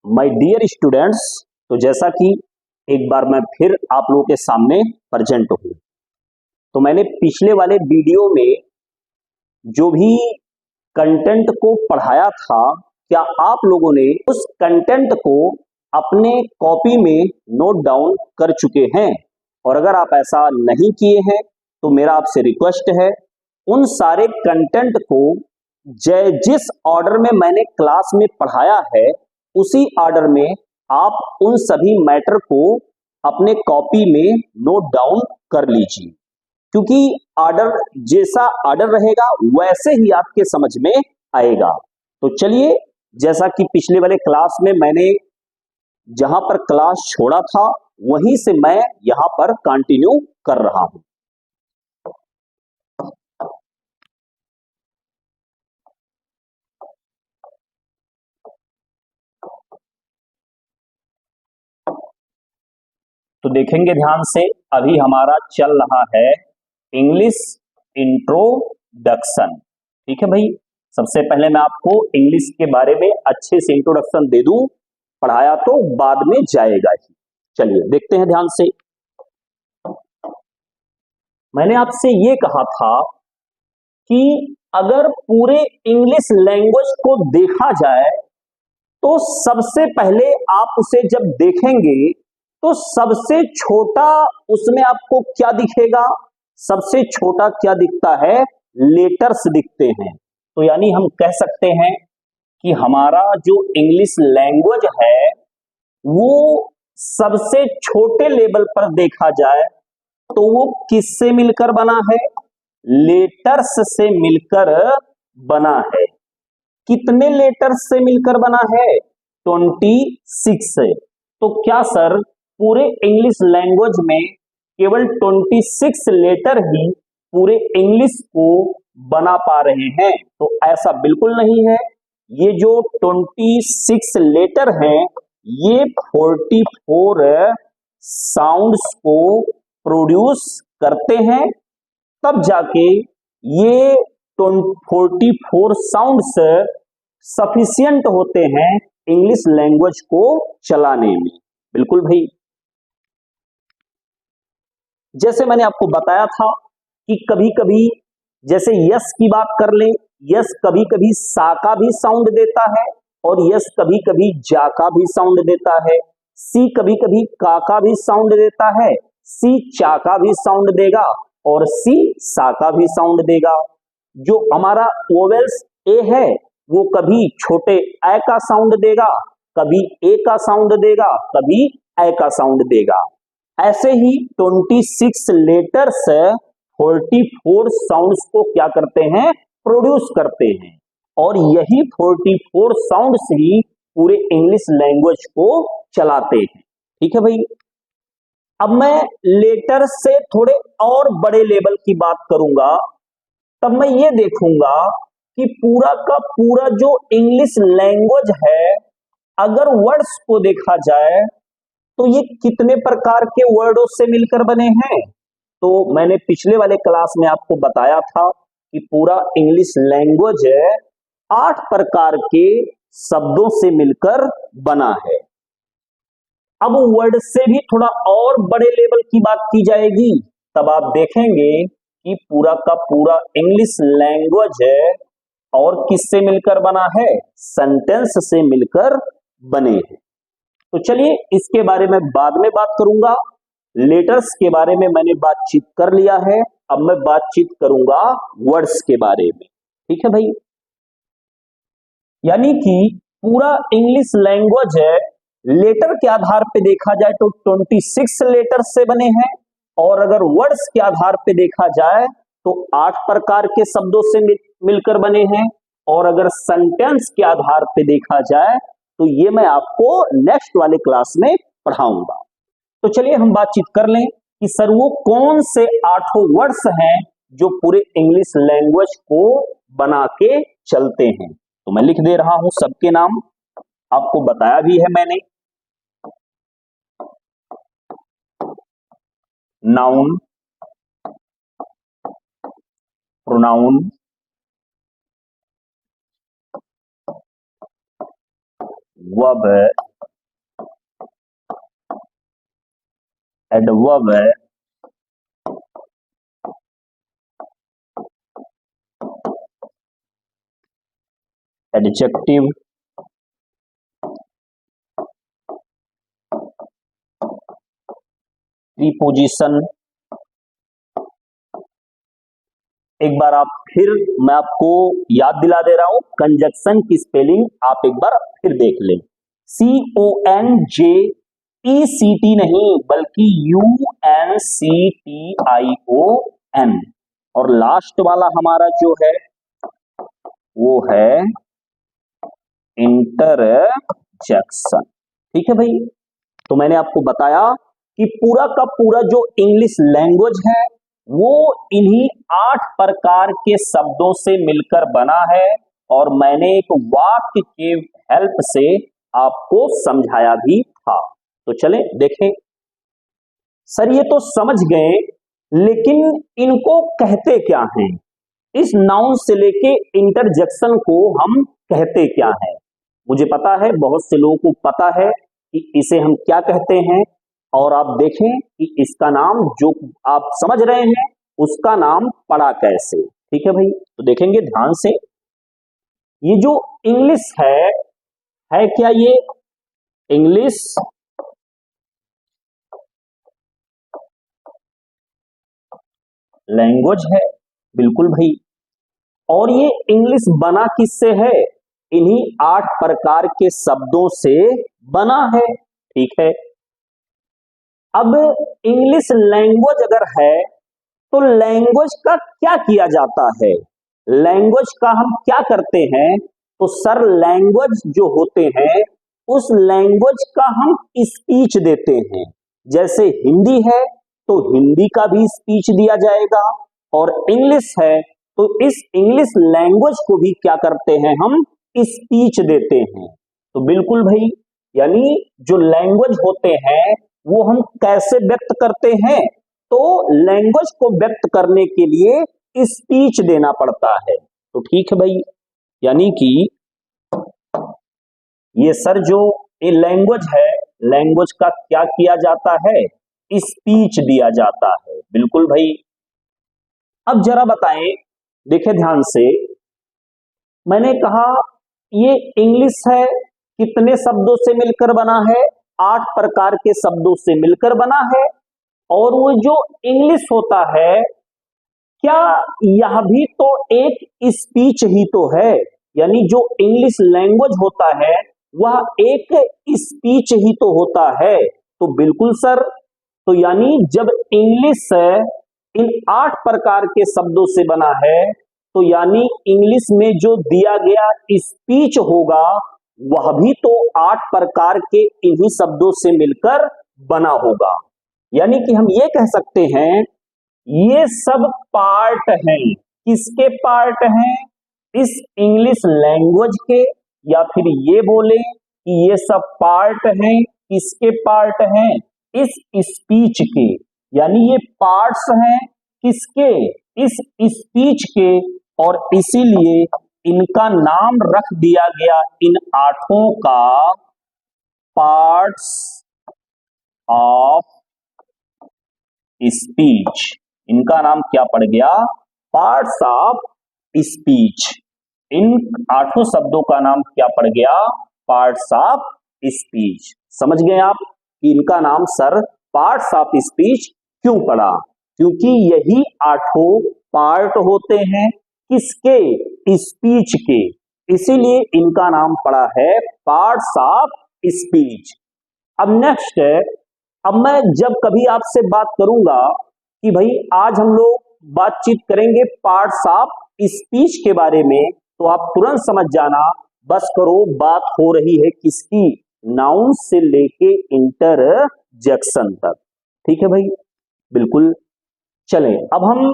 My dear students, तो जैसा कि एक बार मैं फिर आप लोगों के सामने प्रेजेंट हूं। तो मैंने पिछले वाले वीडियो में जो भी कंटेंट को पढ़ाया था, क्या आप लोगों ने उस कंटेंट को अपने कॉपी में नोट डाउन कर चुके हैं? और अगर आप ऐसा नहीं किए हैं तो मेरा आपसे रिक्वेस्ट है, उन सारे कंटेंट को जिस ऑर्डर में मैंने क्लास में पढ़ाया है उसी ऑर्डर में आप उन सभी मैटर को अपने कॉपी में नोट डाउन कर लीजिए, क्योंकि ऑर्डर जैसा ऑर्डर रहेगा वैसे ही आपके समझ में आएगा। तो चलिए, जैसा कि पिछले वाले क्लास में मैंने जहां पर क्लास छोड़ा था वहीं से मैं यहां पर कंटिन्यू कर रहा हूं। तो देखेंगे ध्यान से, अभी हमारा चल रहा है इंग्लिश इंट्रोडक्शन। ठीक है भाई, सबसे पहले मैं आपको इंग्लिश के बारे में अच्छे से इंट्रोडक्शन दे दूं, पढ़ाया तो बाद में जाएगा ही। चलिए देखते हैं ध्यान से। मैंने आपसे ये कहा था कि अगर पूरे इंग्लिश लैंग्वेज को देखा जाए तो सबसे पहले आप उसे जब देखेंगे तो सबसे छोटा उसमें आपको क्या दिखेगा? सबसे छोटा क्या दिखता है? लेटर्स दिखते हैं। तो यानी हम कह सकते हैं कि हमारा जो इंग्लिश लैंग्वेज है वो सबसे छोटे लेवल पर देखा जाए तो वो किससे मिलकर बना है? लेटर्स से मिलकर बना है। कितने लेटर्स से मिलकर बना है? 26 से। तो क्या सर पूरे इंग्लिश लैंग्वेज में केवल 26 लेटर ही पूरे इंग्लिश को बना पा रहे हैं? तो ऐसा बिल्कुल नहीं है। ये जो 26 लेटर हैं ये 44 साउंड्स को प्रोड्यूस करते हैं, तब जाके ये 44 साउंड्स सफिशियंट होते हैं इंग्लिश लैंग्वेज को चलाने में। बिल्कुल भाई, जैसे मैंने आपको बताया था कि कभी कभी जैसे यस की बात कर लें, यस कभी कभी सा का भी साउंड देता है और यस कभी कभी जा का भी साउंड देता है। सी कभी कभी का भी साउंड देता है, सी चा का भी साउंड देगा और सी सा का भी साउंड देगा। जो हमारा वोवेल्स ए है वो कभी छोटे ए का साउंड देगा, कभी ए का साउंड देगा, कभी ए का साउंड देगा। ऐसे ही 26 लेटर्स 44 साउंड्स को क्या करते हैं? प्रोड्यूस करते हैं। और यही 44 साउंड्स ही पूरे इंग्लिश लैंग्वेज को चलाते हैं। ठीक है भाई, अब मैं लेटर से थोड़े और बड़े लेवल की बात करूंगा, तब मैं ये देखूंगा कि पूरा का पूरा जो इंग्लिश लैंग्वेज है, अगर वर्ड्स को देखा जाए तो ये कितने प्रकार के वर्डों से मिलकर बने हैं? तो मैंने पिछले वाले क्लास में आपको बताया था कि पूरा इंग्लिश लैंग्वेज 8 प्रकार के शब्दों से मिलकर बना है। अब वर्ड से भी थोड़ा और बड़े लेवल की बात की जाएगी, तब आप देखेंगे कि पूरा का पूरा इंग्लिश लैंग्वेज और किससे मिलकर बना है? सेंटेंस से मिलकर बने हैं। तो चलिए इसके बारे में बाद में बात करूंगा। लेटर्स के बारे में मैंने बातचीत कर लिया है, अब मैं बातचीत करूंगा वर्ड्स के बारे में। ठीक है भाई, यानी कि पूरा इंग्लिश लैंग्वेज लेटर के आधार पे देखा जाए तो 26 लेटर से बने हैं, और अगर वर्ड्स के आधार पे देखा जाए तो 8 प्रकार के शब्दों से मिलकर बने हैं, और अगर सेंटेंस के आधार पे देखा जाए तो ये मैं आपको नेक्स्ट वाले क्लास में पढ़ाऊंगा। तो चलिए हम बातचीत कर लें कि सर वो कौन से 8 वर्ड्स हैं जो पूरे इंग्लिश लैंग्वेज को बना के चलते हैं। तो मैं लिख दे रहा हूं सबके नाम, आपको बताया भी है मैंने। नाउन, प्रोनाउन, वर्ब, एडवर्ब है, एडजेक्टिव, प्रीपोजिशन। एक बार आप फिर, मैं आपको याद दिला दे रहा हूं, कंजक्शन की स्पेलिंग आप एक बार फिर देख लें। CONJECT नहीं, बल्कि UNCTION। और लास्ट वाला हमारा जो है वो है इंटरजेक्शन। ठीक है भाई, तो मैंने आपको बताया कि पूरा का पूरा जो इंग्लिश लैंग्वेज है वो इन्हीं 8 प्रकार के शब्दों से मिलकर बना है, और मैंने एक वाक्य के हेल्प से आपको समझाया भी था। तो चलें देखें। सर ये तो समझ गए, लेकिन इनको कहते क्या हैं? इस नाउन से लेके इंटरजेक्शन को हम कहते क्या हैं? मुझे पता है बहुत से लोगों को पता है कि इसे हम क्या कहते हैं, और आप देखें कि इसका नाम जो आप समझ रहे हैं उसका नाम पड़ा कैसे। ठीक है भाई, तो देखेंगे ध्यान से। ये जो इंग्लिश है क्या? ये इंग्लिश लैंग्वेज है, बिल्कुल भाई। और ये इंग्लिश बना किससे है? इन्हीं 8 प्रकार के शब्दों से बना है। ठीक है, अब इंग्लिश लैंग्वेज अगर है तो लैंग्वेज का क्या किया जाता है? लैंग्वेज का हम क्या करते हैं? तो सर लैंग्वेज जो होते हैं उस लैंग्वेज का हम स्पीच देते हैं। जैसे हिंदी है तो हिंदी का भी स्पीच दिया जाएगा, और इंग्लिश है तो इस इंग्लिश लैंग्वेज को भी क्या करते हैं? हम स्पीच देते हैं। तो बिल्कुल भाई, यानी जो लैंग्वेज होते हैं वो हम कैसे व्यक्त करते हैं? तो लैंग्वेज को व्यक्त करने के लिए स्पीच देना पड़ता है। तो ठीक है भाई, यानी कि ये सर जो ये लैंग्वेज है, लैंग्वेज का क्या किया जाता है? स्पीच दिया जाता है। बिल्कुल भाई। अब जरा बताएं, देखें ध्यान से, मैंने कहा ये इंग्लिश है, कितने शब्दों से मिलकर बना है? 8 प्रकार के शब्दों से मिलकर बना है। और वो जो इंग्लिश होता है, क्या यह भी तो एक स्पीच ही तो है? यानी जो इंग्लिश लैंग्वेज होता है वह एक स्पीच ही तो होता है। तो बिल्कुल सर, तो यानी जब इंग्लिश इन 8 प्रकार के शब्दों से बना है, तो यानी इंग्लिश में जो दिया गया स्पीच होगा वह भी तो 8 प्रकार के इन्हीं शब्दों से मिलकर बना होगा। यानी कि हम ये कह सकते हैं ये सब पार्ट हैं। किसके पार्ट हैं? इस इंग्लिश लैंग्वेज के, या फिर ये बोले कि ये सब पार्ट हैं। किसके पार्ट हैं? इस स्पीच के। यानी ये पार्ट्स हैं किसके? इस स्पीच के, और इसीलिए इनका नाम रख दिया गया इन 8 का पार्ट्स ऑफ स्पीच। इनका नाम क्या पड़ गया? Parts of speech. इन 8 शब्दों का नाम क्या पड़ गया? Parts of speech. समझ गए आप कि इनका नाम सर पार्ट्स ऑफ स्पीच क्यों पड़ा? क्योंकि यही 8 पार्ट होते हैं किसके? स्पीच के। इसीलिए इनका नाम पड़ा है पार्ट्स ऑफ स्पीच। अब नेक्स्ट है, अब मैं जब कभी आपसे बात करूंगा कि भाई आज हम लोग बातचीत करेंगे पार्ट्स ऑफ स्पीच के बारे में, तो आप तुरंत समझ जाना, बस करो बात हो रही है किसकी? नाउन से लेके इंटरजेक्शन तक। ठीक है भाई, बिल्कुल। चलें अब हम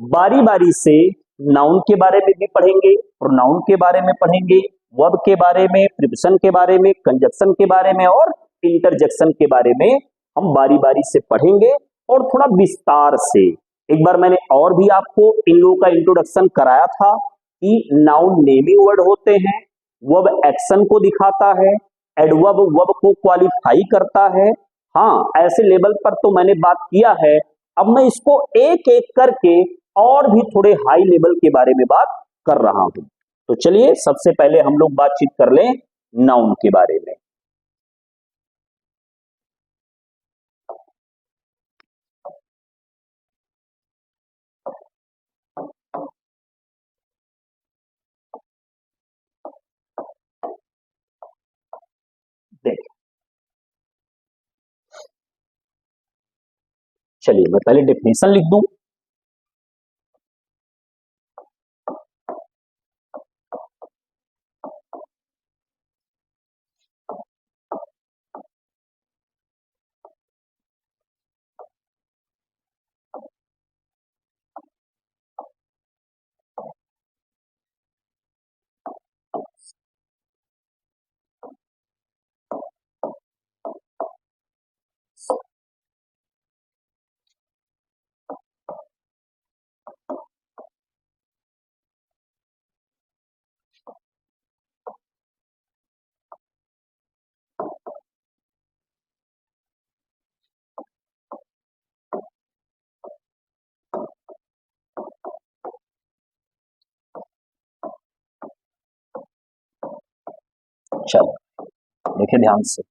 बारी बारी से नाउन के बारे में भी पढ़ेंगे, प्रोनाउन के बारे में पढ़ेंगे, वर्ब के बारे में, प्रीपोजिशन के बारे में, कंजक्शन के बारे में और इंटरजेक्शन के बारे में हम बारी बारी से पढ़ेंगे, और थोड़ा विस्तार से। एक बार मैंने और भी आपको इन लोगों का इंट्रोडक्शन कराया था कि नाउन नेमिंग वर्ड होते हैं, वर्ब एक्शन को दिखाता है, एडवर्ब वर्ब को क्वालिफाई करता है, हाँ, ऐसे लेवल पर तो मैंने बात किया है। अब मैं इसको एक एक करके और भी थोड़े हाई लेवल के बारे में बात कर रहा हूं। तो चलिए सबसे पहले हम लोग बातचीत कर लें नाउन के बारे में। देख, चलिए मैं पहले डेफिनेशन लिख दूं। चलो देखिए ध्यान से।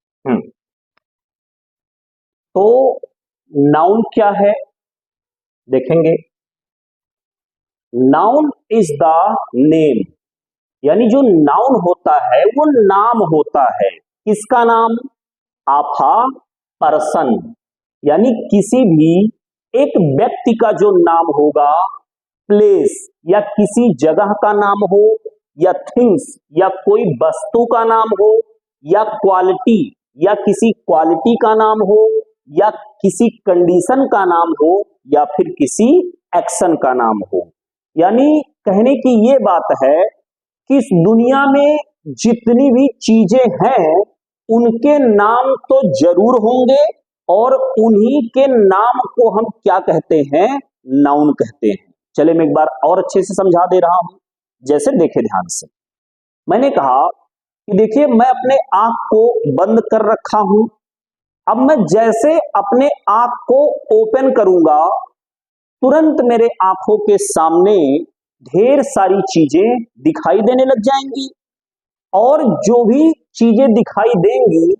तो नाउन क्या है देखेंगे। नाउन इज द नेम, यानी जो नाउन होता है वो नाम होता है। किसका नाम? ऑफ अ पर्सन, यानी किसी भी एक व्यक्ति का जो नाम होगा, प्लेस या किसी जगह का नाम हो, या थिंग्स या कोई वस्तु का नाम हो, या क्वालिटी या किसी क्वालिटी का नाम हो, या किसी कंडीशन का नाम हो, या फिर किसी एक्शन का नाम हो। यानी कहने की ये बात है कि इस दुनिया में जितनी भी चीजें हैं उनके नाम तो जरूर होंगे, और उन्हीं के नाम को हम क्या कहते हैं? नाउन कहते हैं। चले मैं एक बार और अच्छे से समझा दे रहा हूं। जैसे देखे ध्यान से, मैंने कहा कि देखिए मैं अपने आंख को बंद कर रखा हूं। अब मैं जैसे अपने आंख को ओपन करूंगा, तुरंत मेरे आंखों के सामने ढेर सारी चीजें दिखाई देने लग जाएंगी। और जो भी चीजें दिखाई देंगी,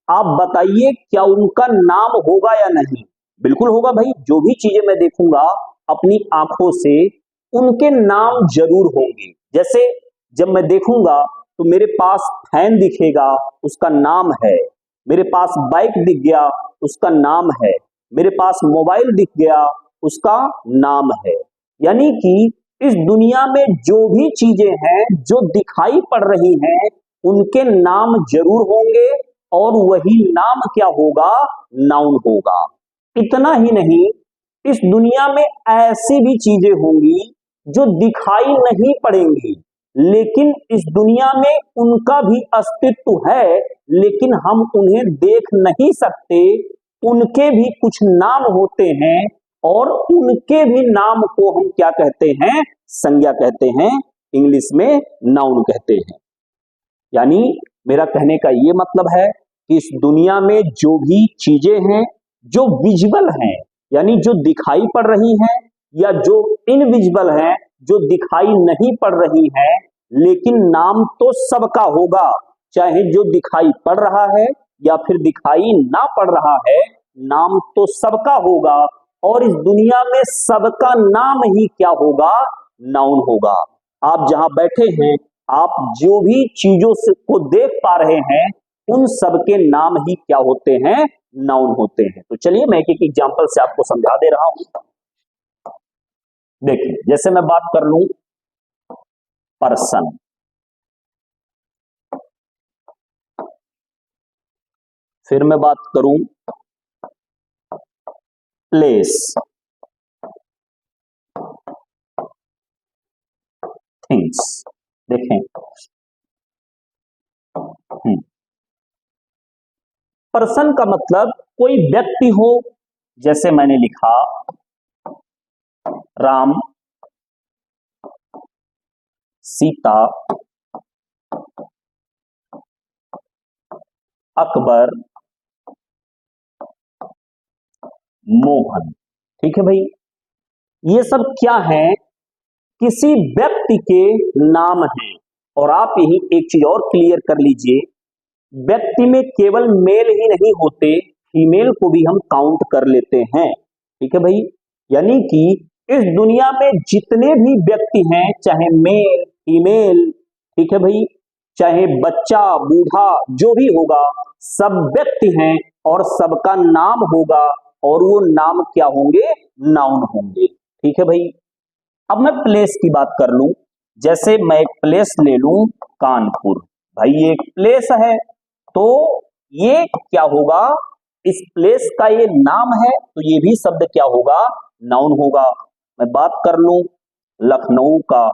आप बताइए क्या उनका नाम होगा या नहीं? बिल्कुल होगा भाई। जो भी चीजें मैं देखूंगा अपनी आंखों से, उनके नाम जरूर होंगे। जैसे जब मैं देखूंगा तो मेरे पास फैन दिखेगा, उसका नाम है। मेरे पास बाइक दिख गया, उसका नाम है। मेरे पास मोबाइल दिख गया, उसका नाम है। यानी कि इस दुनिया में जो भी चीजें हैं जो दिखाई पड़ रही हैं, उनके नाम जरूर होंगे, और वही नाम क्या होगा? नाउन होगा। इतना ही नहीं, इस दुनिया में ऐसी भी चीजें होंगी जो दिखाई नहीं पड़ेंगी, लेकिन इस दुनिया में उनका भी अस्तित्व है, लेकिन हम उन्हें देख नहीं सकते। उनके भी कुछ नाम होते हैं, और उनके भी नाम को हम क्या कहते हैं? संज्ञा कहते हैं। इंग्लिश में नाउन कहते हैं। यानी मेरा कहने का यह मतलब है कि इस दुनिया में जो भी चीजें हैं जो विजिबल हैं, यानी जो दिखाई पड़ रही हैं, या जो इनविजिबल हैं, जो दिखाई नहीं पड़ रही हैं, लेकिन नाम तो सबका होगा। चाहे जो दिखाई पड़ रहा है या फिर दिखाई ना पड़ रहा है, नाम तो सबका होगा। और इस दुनिया में सबका नाम ही क्या होगा? नाउन होगा। आप जहां बैठे हैं, आप जो भी चीजों से को देख पा रहे हैं, उन सबके नाम ही क्या होते हैं? नाउन होते हैं। तो चलिए मैं एक एक एग्जांपल से आपको समझा दे रहा हूं। देखिए जैसे मैं बात कर लूं पर्सन, फिर मैं बात करूं प्लेस, थिंग्स। देखें, पर्सन का मतलब कोई व्यक्ति हो। जैसे मैंने लिखा राम, सीता, अकबर, मोहन। ठीक है भाई, ये सब क्या है? किसी व्यक्ति के नाम हैं। और आप यही एक चीज और क्लियर कर लीजिए, व्यक्ति में केवल मेल ही नहीं होते, फीमेल को भी हम काउंट कर लेते हैं। ठीक है भाई, यानी कि इस दुनिया में जितने भी व्यक्ति हैं, चाहे मेल फीमेल, ठीक है भाई, चाहे बच्चा बूढ़ा जो भी होगा, सब व्यक्ति हैं और सबका नाम होगा, और वो नाम क्या होंगे? नाउन होंगे। ठीक है भाई, अब मैं प्लेस की बात कर लूं, जैसे मैं एक प्लेस ले लूं कानपुर। भाई ये एक प्लेस है, तो ये क्या होगा? इस प्लेस का ये नाम है, तो ये भी शब्द क्या होगा? नाउन होगा। मैं बात कर लूं लखनऊ का,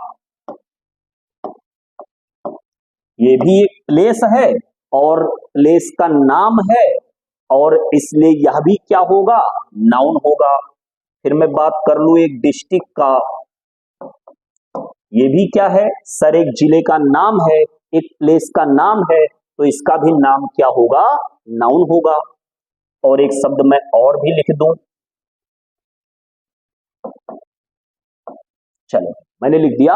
ये भी एक प्लेस है और प्लेस का नाम है, और इसलिए यह भी क्या होगा? नाउन होगा। फिर मैं बात कर लूं एक डिस्ट्रिक्ट का, ये भी क्या है? सर एक जिले का नाम है, एक प्लेस का नाम है, तो इसका भी नाम क्या होगा? नाउन होगा। और एक शब्द मैं और भी लिख दूं, चलो मैंने लिख दिया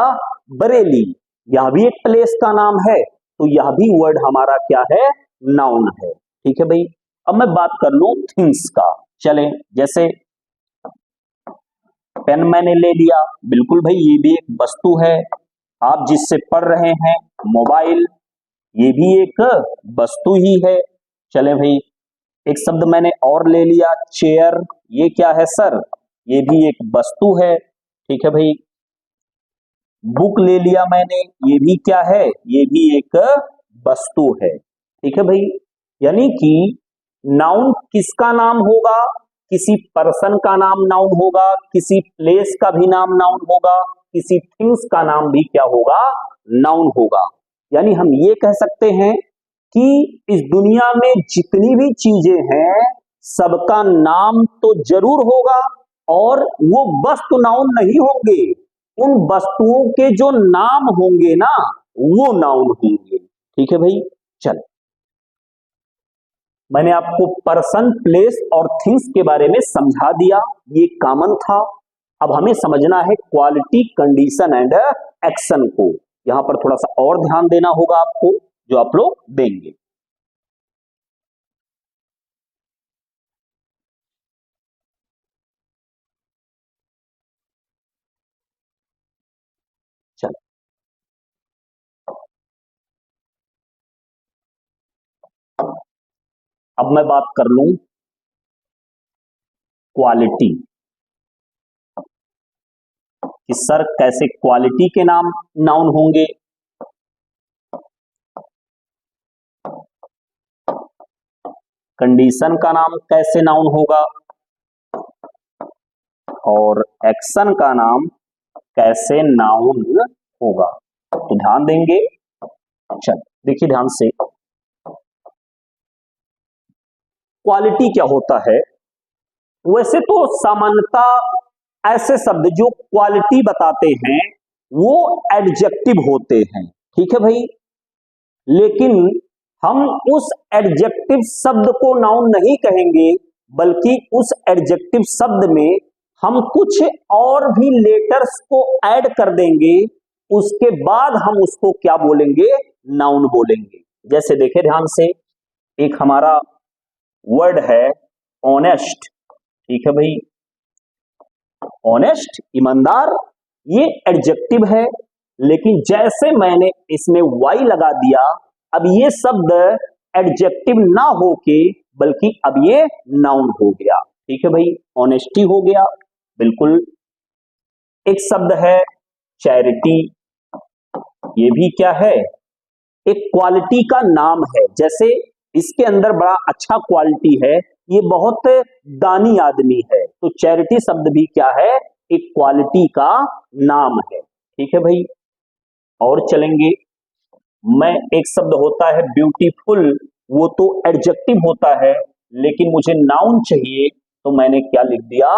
बरेली, यह भी एक प्लेस का नाम है, तो यह भी वर्ड हमारा क्या है? नाउन है। ठीक है भाई, अब मैं बात कर लूं थिंग्स का। चले, जैसे पेन मैंने ले लिया, बिल्कुल भाई ये भी एक वस्तु है। आप जिससे पढ़ रहे हैं मोबाइल, ये भी एक वस्तु ही है। चले भाई, एक शब्द मैंने और ले लिया चेयर, ये क्या है सर? ये भी एक वस्तु है। ठीक है भाई, बुक ले लिया मैंने, ये भी क्या है? ये भी एक वस्तु है। ठीक है भाई, यानी कि नाउन किसका नाम होगा? किसी पर्सन का नाम नाउन होगा, किसी प्लेस का भी नाम नाउन होगा, किसी थिंग्स का नाम भी क्या होगा? नाउन होगा। यानी हम ये कह सकते हैं कि इस दुनिया में जितनी भी चीजें हैं, सबका नाम तो जरूर होगा, और वो वस्तु नाउन नहीं होंगे। उन वस्तुओं के जो नाम होंगे ना, वो नाउन होंगे। ठीक है भाई, चल मैंने आपको पर्सन प्लेस और थिंग्स के बारे में समझा दिया, ये कॉमन था। अब हमें समझना है क्वालिटी कंडीशन एंड एक्शन को। यहां पर थोड़ा सा और ध्यान देना होगा आपको, जो आप लोग देंगे। चल, अब मैं बात कर लूं क्वालिटी, कि सर कैसे क्वालिटी के नाम नाउन होंगे। कंडीशन का नाम कैसे नाउन होगा, और एक्शन का नाम कैसे नाउन होगा, तो ध्यान देंगे। चल देखिए ध्यान से, क्वालिटी क्या होता है? वैसे तो सामान्यतः ऐसे शब्द जो क्वालिटी बताते हैं वो एडजेक्टिव होते हैं। ठीक है भाई, लेकिन हम उस एडजेक्टिव शब्द को नाउन नहीं कहेंगे, बल्कि उस एडजेक्टिव शब्द में हम कुछ और भी लेटर्स को ऐड कर देंगे, उसके बाद हम उसको क्या बोलेंगे? नाउन बोलेंगे। जैसे देखे ध्यान से, एक हमारा वर्ड है ऑनेस्ट। ठीक है भाई, ऑनेस्ट ईमानदार, ये एडजेक्टिव है, लेकिन जैसे मैंने इसमें वाई लगा दिया, अब ये शब्द एडजेक्टिव ना होके बल्कि अब ये नाउन हो गया। ठीक है भाई, ऑनेस्टी हो गया। बिल्कुल। एक शब्द है चैरिटी, ये भी क्या है? एक क्वालिटी का नाम है। जैसे इसके अंदर बड़ा अच्छा क्वालिटी है, ये बहुत दानी आदमी है, तो चैरिटी शब्द भी क्या है? एक क्वालिटी का नाम है। ठीक है भाई, और चलेंगे। मैं एक शब्द होता है ब्यूटीफुल, वो तो एडजेक्टिव होता है, लेकिन मुझे नाउन चाहिए, तो मैंने क्या लिख दिया?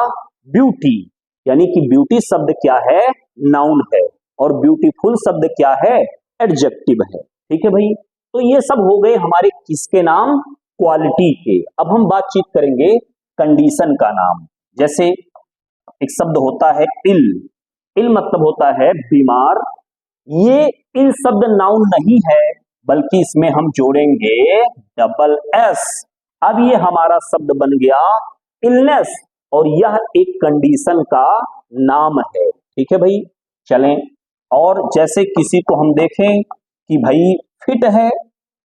ब्यूटी। यानी कि ब्यूटी शब्द क्या है? नाउन है, और ब्यूटीफुल शब्द क्या है? एडजेक्टिव है। ठीक है भाई, तो ये सब हो गए हमारे किसके नाम? क्वालिटी के। अब हम बातचीत करेंगे कंडीशन का नाम। जैसे एक शब्द होता है इल, इल मतलब होता है बीमार। ये इल शब्द नाउन नहीं है, बल्कि इसमें हम जोड़ेंगे डबल एस। अब ये हमारा शब्द बन गया इलनेस, और यह एक कंडीशन का नाम है। ठीक है भाई, चलें। और जैसे किसी को हम देखें कि भाई फिट है,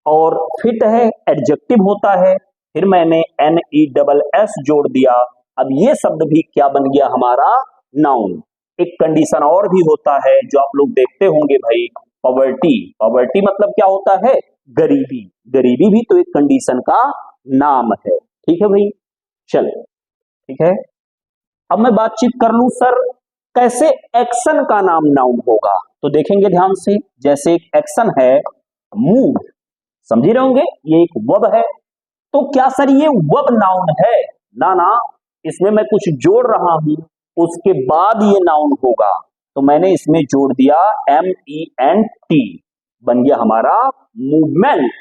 और फिट है एडजेक्टिव होता है, फिर मैंने एन ई डबल एस जोड़ दिया, अब ये शब्द भी क्या बन गया हमारा, नाउन। एक कंडीशन और भी होता है जो आप लोग देखते होंगे भाई, पॉवर्टी। पॉवर्टी मतलब क्या होता है, गरीबी। गरीबी भी तो एक कंडीशन का नाम है। ठीक है भाई, चलो ठीक है। अब मैं बातचीत कर लूं सर, कैसे एक्शन का नाम नाउन होगा, तो देखेंगे ध्यान से। जैसे एक एक्शन है मूव, समझ रहे होंगे, ये एक वर्ब है। तो क्या सर ये वर्ब नाउन है, ना ना, इसमें मैं कुछ जोड़ रहा हूं, उसके बाद ये नाउन होगा। तो मैंने इसमें जोड़ दिया MENT, बन गया हमारा मूवमेंट।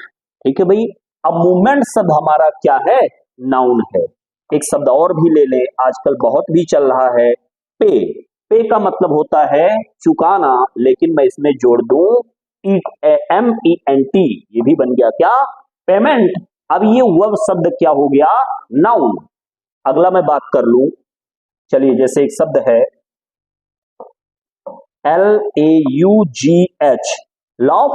ठीक है भाई, अब मूवमेंट शब्द हमारा क्या है, नाउन है। एक शब्द और भी ले लें, आजकल बहुत भी चल रहा है, पे। पे का मतलब होता है चुकाना, लेकिन मैं इसमें जोड़ दूं MENT, ये भी बन गया क्या, पेमेंट। अब ये वर्ब शब्द क्या हो गया, नाउन। अगला मैं बात कर लूं, चलिए, जैसे एक शब्द है LAUGH, लॉफ,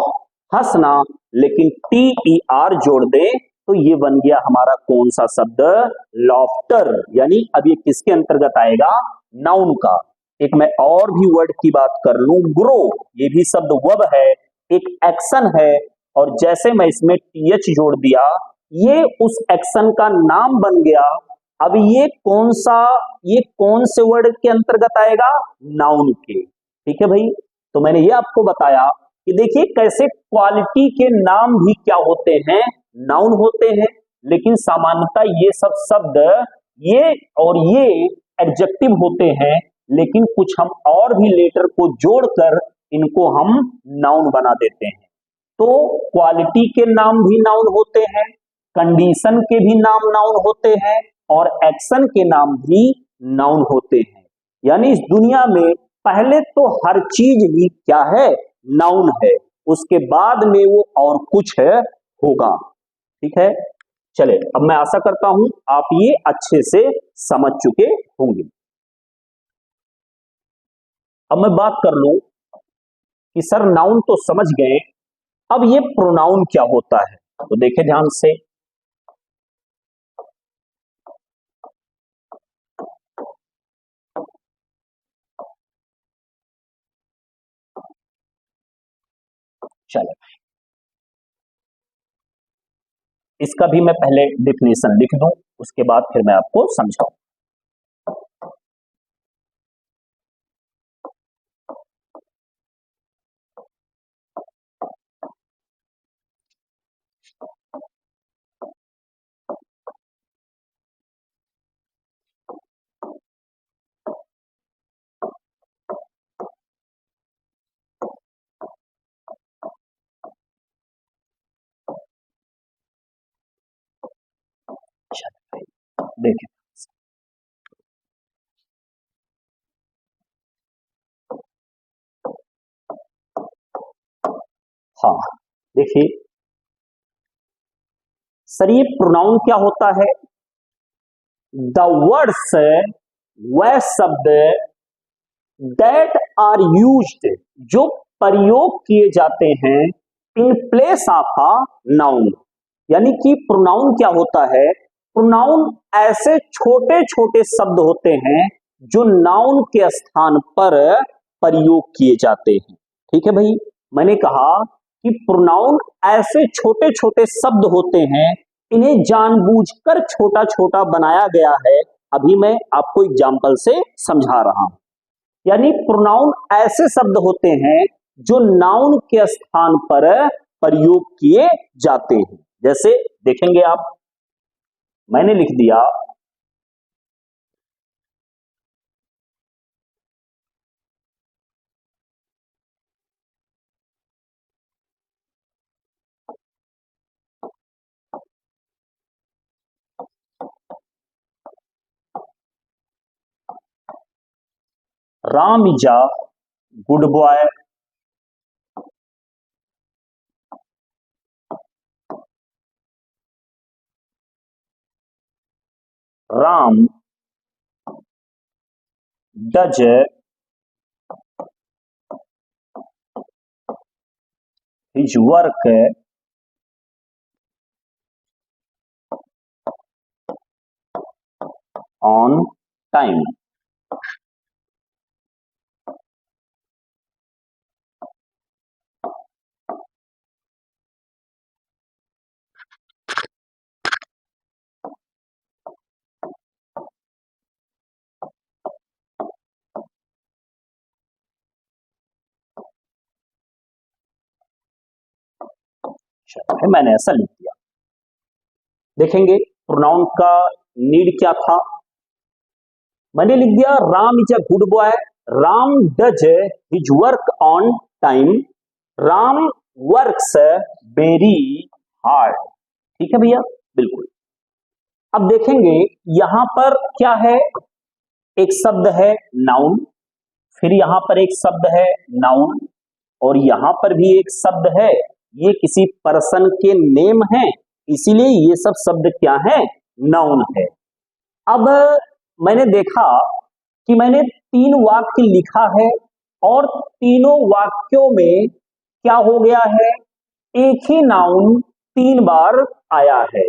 हंसना, लेकिन TER जोड़ दे तो ये बन गया हमारा कौन सा शब्द, लॉफ्टर। यानी अब ये किसके अंतर्गत आएगा, नाउन का। एक मैं और भी वर्ड की बात कर लूं, ग्रो, ये भी शब्द वर्ब है, एक एक्शन है, और जैसे मैं इसमें TH जोड़ दिया, ये उस एक्शन का नाम बन गया। अब ये कौन सा, ये कौन से वर्ड के अंतर्गत आएगा, नाउन के। ठीक है भाई, तो मैंने ये आपको बताया कि देखिए कैसे क्वालिटी के नाम भी क्या होते हैं, नाउन होते हैं। लेकिन सामान्यतः ये सब शब्द, ये और ये एडजेक्टिव होते हैं, लेकिन कुछ हम और भी लेटर को जोड़कर इनको हम नाउन बना देते हैं। तो क्वालिटी के नाम भी नाउन होते हैं, कंडीशन के भी नाम नाउन होते हैं, और एक्शन के नाम भी नाउन होते हैं। यानी इस दुनिया में पहले तो हर चीज ही क्या है, नाउन है, उसके बाद में वो और कुछ है होगा। ठीक है, चले, अब मैं आशा करता हूं आप ये अच्छे से समझ चुके होंगे। अब मैं बात कर लूं कि सर नाउन तो समझ गए, अब ये प्रोनाउन क्या होता है, तो देखें ध्यान से। चले, इसका भी मैं पहले डिफिनेशन लिख दूं, उसके बाद फिर मैं आपको समझाऊं। चलिए देखें, हाँ देखिए सर, ये प्रोनाउन क्या होता है, द वर्ड्स, वह शब्द दैट आर यूज्ड, जो प्रयोग किए जाते हैं, in place of a noun. यानी कि प्रोनाउन क्या होता है, प्रोनाउन ऐसे छोटे छोटे शब्द होते हैं जो नाउन के स्थान पर प्रयोग किए जाते हैं। ठीक है भाई, मैंने कहा कि प्रोनाउन ऐसे छोटे छोटे शब्द होते हैं, इन्हें जानबूझकर छोटा छोटा बनाया गया है। अभी मैं आपको एग्जाम्पल से समझा रहा हूं। यानी प्रोनाउन ऐसे शब्द होते हैं जो नाउन के स्थान पर प्रयोग किए जाते हैं। जैसे देखेंगे आप, मैंने लिख दिया Ram is a good boy, Ram does his work on time. चलो मैंने ऐसा लिख दिया। देखेंगे प्रोनाउन का नीड क्या था। मैंने लिख दिया Ram is a good boy, Ram does his work on time, Ram works very hard. ठीक है भैया, बिल्कुल। अब देखेंगे यहां पर क्या है, एक शब्द है नाउन, फिर यहां पर एक शब्द है नाउन, और यहां पर भी एक शब्द है, ये किसी पर्सन के नेम है, इसीलिए ये सब शब्द क्या है, नाउन है। अब मैंने देखा कि मैंने 3 वाक्य लिखा है और तीनों वाक्यों में क्या हो गया है, एक ही नाउन 3 बार आया है।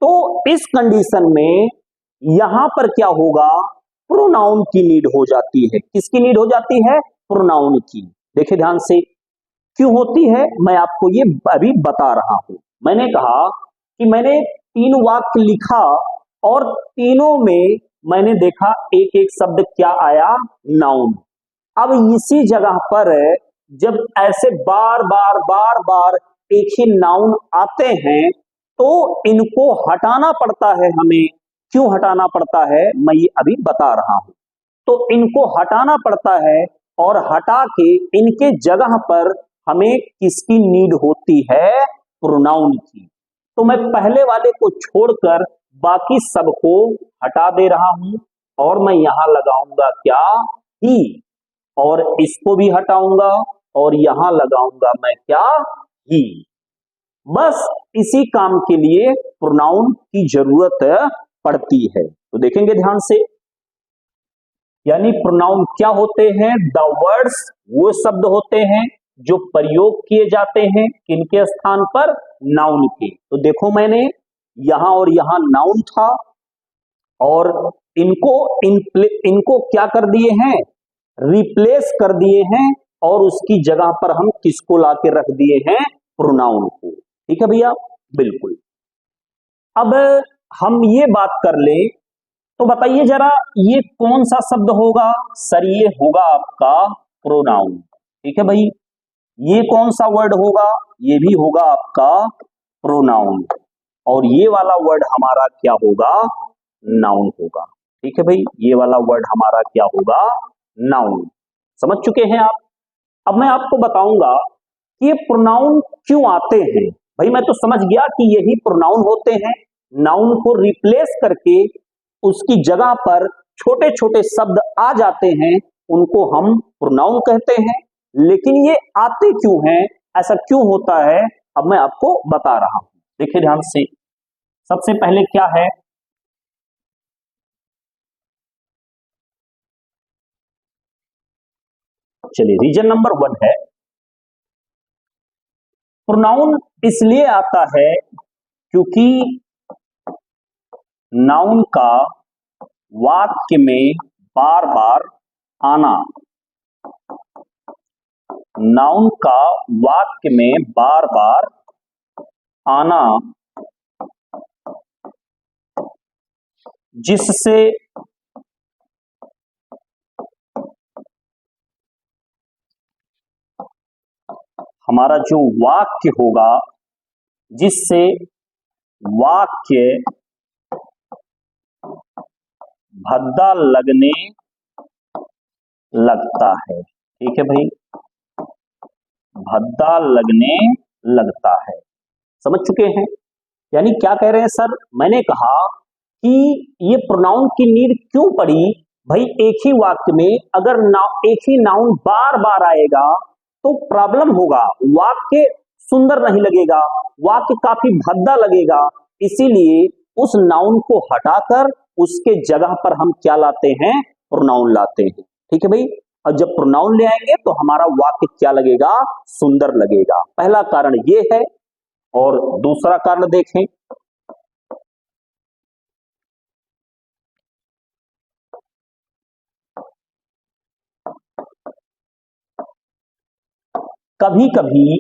तो इस कंडीशन में यहां पर क्या होगा, प्रोनाउन की नीड हो जाती है। किसकी नीड हो जाती है, प्रोनाउन की। देखिए ध्यान से, क्यों होती है मैं आपको ये अभी बता रहा हूं। मैंने कहा कि मैंने 3 वाक्य लिखा और तीनों में मैंने देखा एक एक शब्द क्या आया, नाउन। अब इसी जगह पर जब ऐसे बार बार बार बार एक ही नाउन आते हैं तो इनको हटाना पड़ता है हमें। क्यों हटाना पड़ता है मैं ये अभी बता रहा हूं। तो इनको हटाना पड़ता है और हटा के इनके जगह पर हमें किसकी नीड होती है, प्रोनाउन की। तो मैं पहले वाले को छोड़कर बाकी सबको हटा दे रहा हूं और मैं यहां लगाऊंगा क्या, ही, और इसको भी हटाऊंगा और यहां लगाऊंगा मैं क्या, ही। बस इसी काम के लिए प्रोनाउन की जरूरत पड़ती है। तो देखेंगे ध्यान से, यानी प्रोनाउन क्या होते हैं, द वर्ड्स, वो शब्द होते हैं जो प्रयोग किए जाते हैं किनके स्थान पर, नाउन के। तो देखो मैंने यहां और यहां नाउन था और इनको क्या कर दिए हैं, रिप्लेस कर दिए हैं और उसकी जगह पर हम किसको लाके रख दिए हैं, प्रोनाउन को। ठीक है भैया, बिल्कुल। अब हम ये बात कर लें तो बताइए जरा ये कौन सा शब्द होगा, सर ये होगा आपका प्रोनाउन। ठीक है भाई, ये कौन सा वर्ड होगा, ये भी होगा आपका प्रोनाउन, और ये वाला वर्ड हमारा क्या होगा, नाउन होगा। ठीक है भाई, ये वाला वर्ड हमारा क्या होगा, नाउन। समझ चुके हैं आप। अब मैं आपको बताऊंगा कि ये प्रोनाउन क्यों आते हैं। भाई मैं तो समझ गया कि यही प्रोनाउन होते हैं, नाउन को रिप्लेस करके उसकी जगह पर छोटे छोटे शब्द आ जाते हैं, उनको हम प्रोनाउन कहते हैं। लेकिन ये आते क्यों हैं, ऐसा क्यों होता है, अब मैं आपको बता रहा हूं। देखिए ध्यान से, सबसे पहले क्या है, चलिए रीजन नंबर 1 है, प्रोनाउन इसलिए आता है क्योंकि नाउन का वाक्य में बार बार आना, नाउन का वाक्य में बार बार आना, जिससे हमारा जो वाक्य होगा, जिससे वाक्य भद्दा लगने लगता है। ठीक है भाई, भद्दा लगने लगता है। समझ चुके हैं। यानी क्या कह रहे हैं सर, मैंने कहा कि ये प्रोनाउन की नीड क्यों पड़ी, भाई एक ही वाक्य में अगर एक ही नाउन बार बार आएगा तो प्रॉब्लम होगा, वाक्य सुंदर नहीं लगेगा, वाक्य काफी भद्दा लगेगा। इसीलिए उस नाउन को हटाकर उसके जगह पर हम क्या लाते हैं, प्रोनाउन लाते हैं। ठीक है भाई, और जब प्रोनाउन ले आएंगे तो हमारा वाक्य क्या लगेगा, सुंदर लगेगा। पहला कारण ये है। और दूसरा कारण देखें, कभी कभी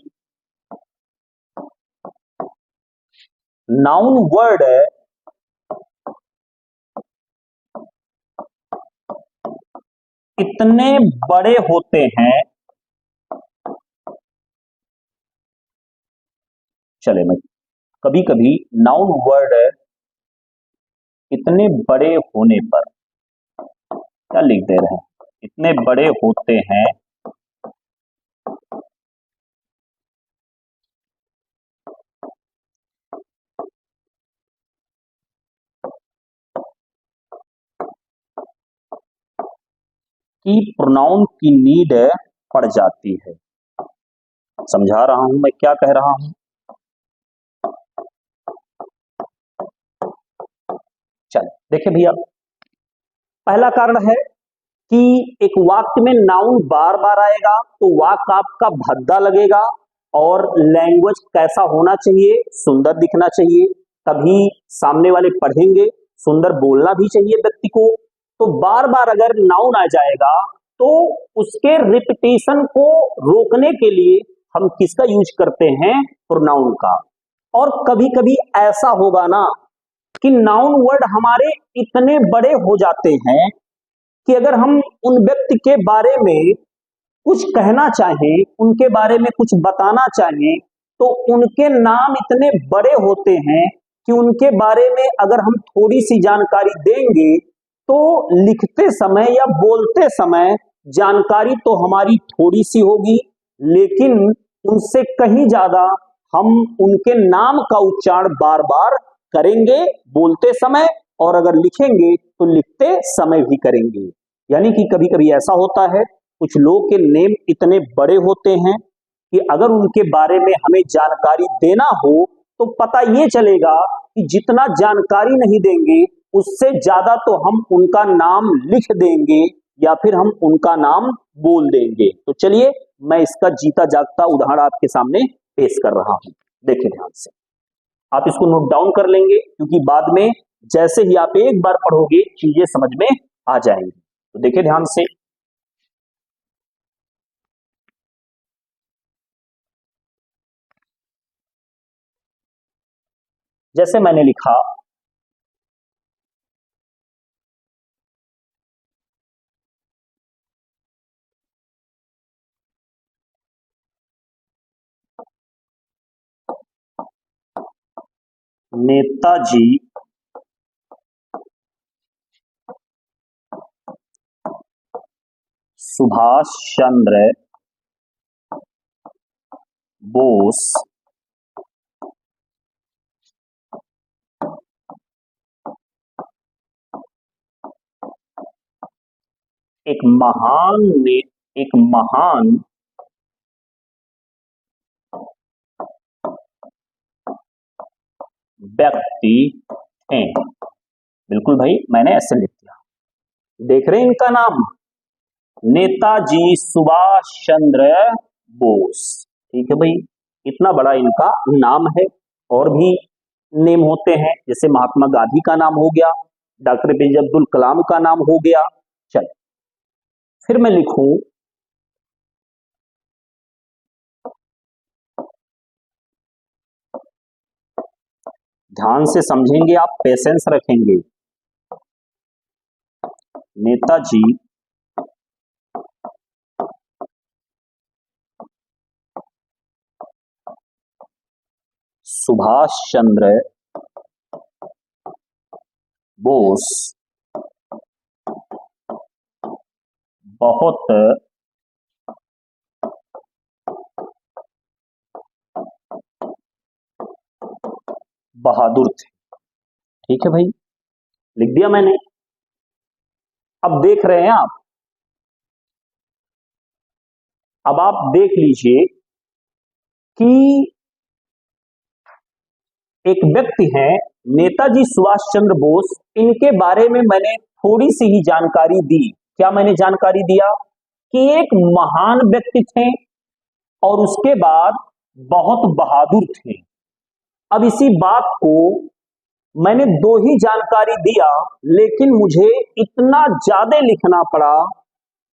नाउन वर्ड इतने बड़े होते हैं, चले मैं, कभी कभी नाउन वर्ड इतने बड़े होने पर, क्या लिख दे रहे हैं, इतने बड़े होते हैं कि प्रोनाउन की नीड पड़ जाती है। समझा रहा हूं मैं क्या कह रहा हूं। चल देखिए भैया, पहला कारण है कि एक वाक्य में नाउन बार बार आएगा तो वाक्य आपका भद्दा लगेगा, और लैंग्वेज कैसा होना चाहिए, सुंदर दिखना चाहिए, तभी सामने वाले पढ़ेंगे। सुंदर बोलना भी चाहिए व्यक्ति को। तो बार बार अगर नाउन आ जाएगा तो उसके रिपीटिशन को रोकने के लिए हम किसका यूज करते हैं, प्रोनाउन का। और कभी कभी ऐसा होगा ना कि नाउन वर्ड हमारे इतने बड़े हो जाते हैं कि अगर हम उन व्यक्ति के बारे में कुछ कहना चाहें, उनके बारे में कुछ बताना चाहें, तो उनके नाम इतने बड़े होते हैं कि उनके बारे में अगर हम थोड़ी सी जानकारी देंगे तो लिखते समय या बोलते समय जानकारी तो हमारी थोड़ी सी होगी, लेकिन उनसे कहीं ज्यादा हम उनके नाम का उच्चारण बार बार करेंगे बोलते समय, और अगर लिखेंगे तो लिखते समय भी करेंगे। यानी कि कभी कभी ऐसा होता है, कुछ लोग के नेम इतने बड़े होते हैं कि अगर उनके बारे में हमें जानकारी देना हो तो पता ये चलेगा कि जितना जानकारी नहीं देंगे उससे ज्यादा तो हम उनका नाम लिख देंगे या फिर हम उनका नाम बोल देंगे। तो चलिए मैं इसका जीता जागता उदाहरण आपके सामने पेश कर रहा हूं, देखिए ध्यान से। आप इसको नोट डाउन कर लेंगे क्योंकि बाद में जैसे ही आप एक बार पढ़ोगे चीजें समझ में आ जाएंगी। तो देखिए ध्यान से, जैसे मैंने लिखा नेताजी सुभाष चंद्र बोस एक एक महान व्यक्ति हैं। बिल्कुल भाई, मैंने ऐसे लिख दिया। देख रहे हैं इनका नाम, नेताजी सुभाष चंद्र बोस। ठीक है भाई, इतना बड़ा इनका नाम है। और भी नेम होते हैं, जैसे महात्मा गांधी का नाम हो गया, डॉक्टर एपीजे अब्दुल कलाम का नाम हो गया। चल फिर मैं लिखूं, ध्यान से समझेंगे आप, पेशेंस रखेंगे। नेताजी सुभाष चंद्र बोस बहुत बहादुर थे। ठीक है भाई, लिख दिया मैंने। अब देख रहे हैं आप, अब आप देख लीजिए कि एक व्यक्ति हैं नेताजी सुभाष चंद्र बोस, इनके बारे में मैंने थोड़ी सी ही जानकारी दी। क्या मैंने जानकारी दिया कि एक महान व्यक्ति थे और उसके बाद बहुत बहादुर थे। अब इसी बात को मैंने दो ही जानकारी दिया, लेकिन मुझे इतना ज्यादा लिखना पड़ा,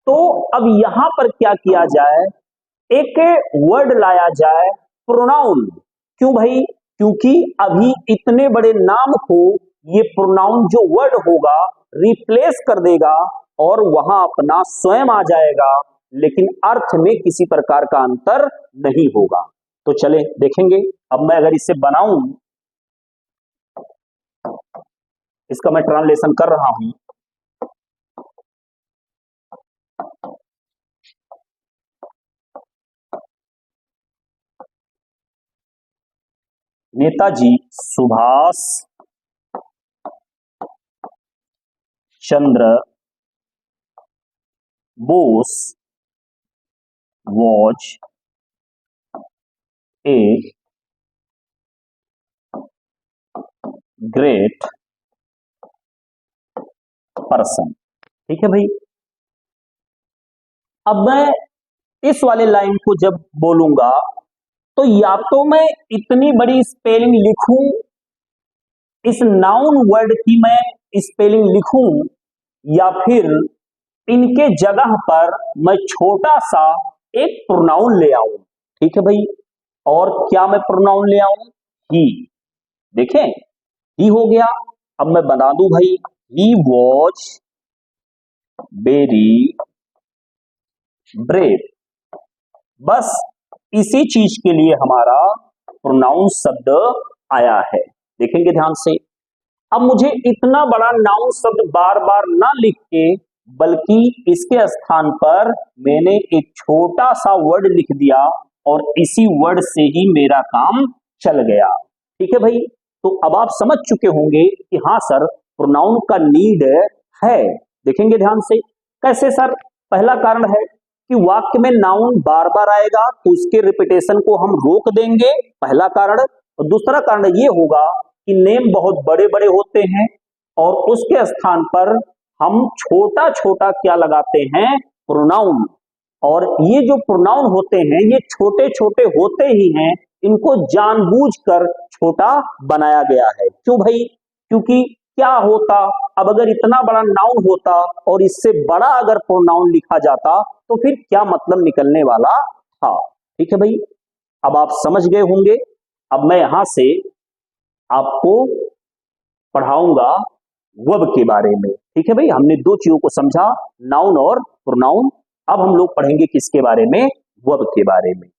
तो अब यहां पर क्या किया जाए, एक वर्ड लाया जाए, प्रोनाउन। क्यों भाई? क्योंकि अभी इतने बड़े नाम को ये प्रोनाउन जो वर्ड होगा रिप्लेस कर देगा और वहां अपना स्वयं आ जाएगा, लेकिन अर्थ में किसी प्रकार का अंतर नहीं होगा। तो चले देखेंगे। अब मैं अगर इसे बनाऊं, इसका मैं ट्रांसलेशन कर रहा हूं। Netaji Subhash Chandra Bose was a great person। ठीक है भाई। अब मैं इस वाले लाइन को जब बोलूंगा तो या तो मैं इतनी बड़ी स्पेलिंग लिखूं, इस नाउन वर्ड की मैं स्पेलिंग लिखूं, या फिर इनके जगह पर मैं छोटा सा एक प्रोनाउन ले आऊं। ठीक है भाई। और क्या मैं प्रोनाउन ले आऊं? ही। देखें, ही हो गया। अब मैं बना दूं भाई, ही वॉज वेरी ब्रेव। बस इसी चीज के लिए हमारा प्रोनाउन शब्द आया है। देखेंगे ध्यान से। अब मुझे इतना बड़ा नाउन शब्द बार बार ना लिख के, बल्कि इसके स्थान पर मैंने एक छोटा सा वर्ड लिख दिया और इसी वर्ड से ही मेरा काम चल गया। ठीक है भाई। तो अब आप समझ चुके होंगे कि हाँ सर, प्रोनाउन का नीड है। देखेंगे ध्यान से। कैसे सर? पहला कारण है कि वाक्य में नाउन बार बार आएगा तो उसके रिपीटेशन को हम रोक देंगे, पहला कारण। और दूसरा कारण ये होगा कि नेम बहुत बड़े बड़े होते हैं और उसके स्थान पर हम छोटा छोटा क्या लगाते हैं? प्रोनाउन। और ये जो प्रोनाउन होते हैं ये छोटे छोटे होते ही हैं, इनको जानबूझकर छोटा बनाया गया है। क्यों भाई? क्योंकि क्या होता, अब अगर इतना बड़ा नाउन होता और इससे बड़ा अगर प्रोनाउन लिखा जाता तो फिर क्या मतलब निकलने वाला था। ठीक है भाई। अब आप समझ गए होंगे। अब मैं यहां से आपको पढ़ाऊंगा वर्ब के बारे में। ठीक है भाई। हमने दो चीजों को समझा, नाउन और प्रोनाउन। अब हम लोग पढ़ेंगे किसके बारे में? वर्ब के बारे में।